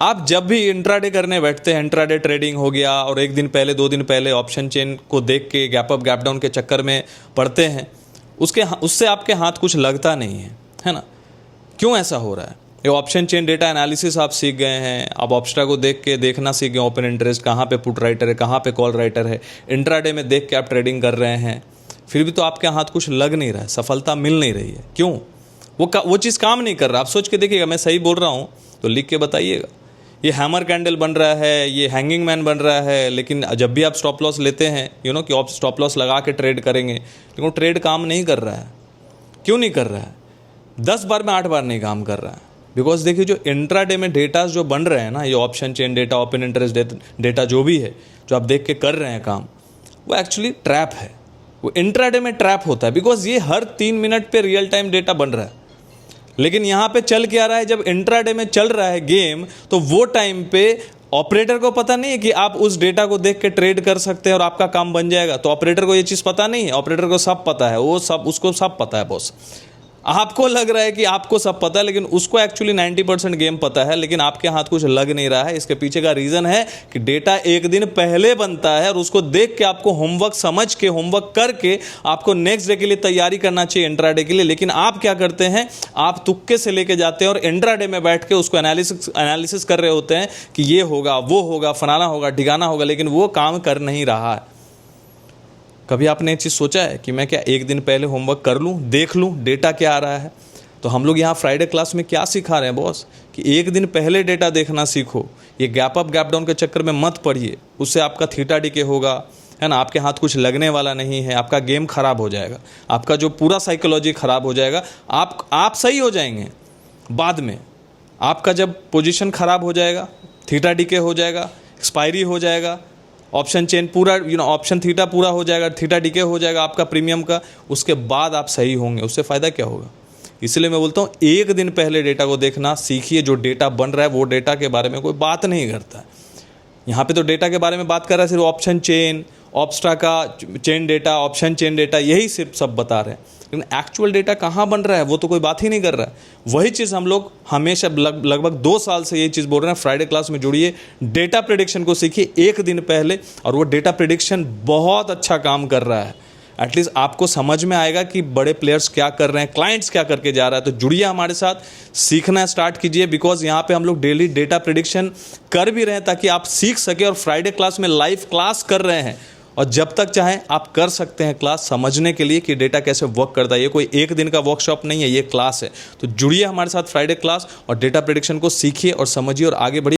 आप जब भी इंट्राडे करने बैठते हैं, इंट्राडे ट्रेडिंग हो गया और एक दिन पहले 2 दिन पहले ऑप्शन चेन को देख के गैप अप गैप डाउन के चक्कर में पड़ते हैं, उससे आपके हाथ कुछ लगता नहीं है ना। क्यों ऐसा हो रहा है? ये ऑप्शन चेन डेटा एनालिसिस आप सीख गए हैं, आप ऑप्स्ट्रा को देख के देखना सीख गए, ओपन इंटरेस्ट कहाँ पे पुट राइटर है, कहाँ पे कॉल राइटर है, इंट्राडे में देख के आप ट्रेडिंग कर रहे हैं, फिर भी तो आपके हाथ कुछ लग नहीं रहा है, सफलता मिल नहीं रही है। क्यों? वो चीज़ काम नहीं कर रहा। आप सोच के देखिएगा, मैं सही बोल रहा हूँ तो लिख के बताइएगा। ये हैमर कैंडल बन रहा है, ये हैंगिंग मैन बन रहा है, लेकिन जब भी आप स्टॉप लॉस लेते हैं कि आप स्टॉप लॉस लगा के ट्रेड करेंगे, लेकिन वो ट्रेड काम नहीं कर रहा है। क्यों नहीं कर रहा है? 10 बार में 8 बार नहीं काम कर रहा है। बिकॉज देखिए, जो इंट्राडे में डेटाज जो बन रहे हैं ना, ये option chain data, open interest data जो भी है, जो आप देख के कर रहे हैं काम, वो एक्चुअली ट्रैप है। वो इंट्राडे में ट्रैप होता है बिकॉज ये हर 3 मिनट पे रियल टाइम डेटा बन रहा है। लेकिन यहाँ पे चल क्या रहा है, जब इंट्राडे में चल रहा है गेम, तो वो टाइम पे ऑपरेटर को पता नहीं है कि आप उस डेटा को देख के ट्रेड कर सकते हैं और आपका काम बन जाएगा। तो ऑपरेटर को ये चीज़ पता नहीं है, ऑपरेटर को सब पता है, उसको सब पता है बॉस। आपको लग रहा है कि आपको सब पता है, लेकिन उसको एक्चुअली 90% गेम पता है, लेकिन आपके हाथ कुछ लग नहीं रहा है। इसके पीछे का रीज़न है कि डेटा एक दिन पहले बनता है और उसको देख के आपको होमवर्क समझ के, होमवर्क करके आपको नेक्स्ट डे के लिए तैयारी करना चाहिए, इंट्राडे के लिए। लेकिन आप क्या करते हैं, आप तुक्के से लेके जाते हैं और इंट्राडे में बैठ के उसको एनालिसिस कर रहे होते हैं कि ये होगा, वो होगा, फलाना होगा, ठिकाना होगा, लेकिन वो काम कर नहीं रहा है। कभी आपने एक चीज़ सोचा है कि मैं क्या एक दिन पहले होमवर्क कर लूँ, देख लूँ डेटा क्या आ रहा है? तो हम लोग यहाँ फ्राइडे क्लास में क्या सिखा रहे हैं बॉस, कि एक दिन पहले डेटा देखना सीखो। ये गैप अप गैप डाउन के चक्कर में मत पड़िए, उससे आपका थीटा डीके होगा, है ना। आपके हाथ कुछ लगने वाला नहीं है, आपका गेम खराब हो जाएगा, आपका जो पूरा साइकोलॉजी खराब हो जाएगा। आप सही हो जाएंगे बाद में। आपका जब पोजीशन खराब हो जाएगा, थीटा डीके हो जाएगा, एक्सपायरी हो जाएगा, ऑप्शन चेन पूरा ऑप्शन थीटा पूरा हो जाएगा, थीटा डीके हो जाएगा आपका प्रीमियम का, उसके बाद आप सही होंगे। उससे फ़ायदा क्या होगा? इसलिए मैं बोलता हूँ एक दिन पहले डेटा को देखना सीखिए। जो डेटा बन रहा है वो डेटा के बारे में कोई बात नहीं करता है। यहाँ पे तो डेटा के बारे में बात कर रहा है सिर्फ ऑप्शन चेन, ऑप्स्ट्रा का chain data, option chain data, यही सिर्फ सब बता रहे हैं। लेकिन एक्चुअल डेटा कहाँ बन रहा है वो तो कोई बात ही नहीं कर रहा है। वही चीज़ हम लोग हमेशा लगभग 2 साल से ये चीज़ बोल रहे हैं। फ्राइडे क्लास में जुड़िए, डेटा प्रेडिक्शन को सीखिए एक दिन पहले, और वो डेटा प्रेडिक्शन बहुत अच्छा काम कर रहा है। एटलीस्ट आपको समझ में आएगा कि बड़े प्लेयर्स क्या कर रहे हैं, क्लाइंट्स क्या करके जा रहा है। तो जुड़िए हमारे साथ, सीखना स्टार्ट कीजिए, बिकॉज यहाँ पे हम लोग डेली डेटा प्रेडिक्शन कर भी रहे हैं ताकि आप सीख सके। और फ्राइडे क्लास में लाइव क्लास कर रहे हैं, और जब तक चाहें आप कर सकते हैं क्लास, समझने के लिए कि डेटा कैसे वर्क करता है। ये कोई एक दिन का वर्कशॉप नहीं है, ये क्लास है। तो जुड़िए हमारे साथ फ्राइडे क्लास और डेटा प्रेडिक्शन को सीखिए और समझिए और आगे बढ़िए।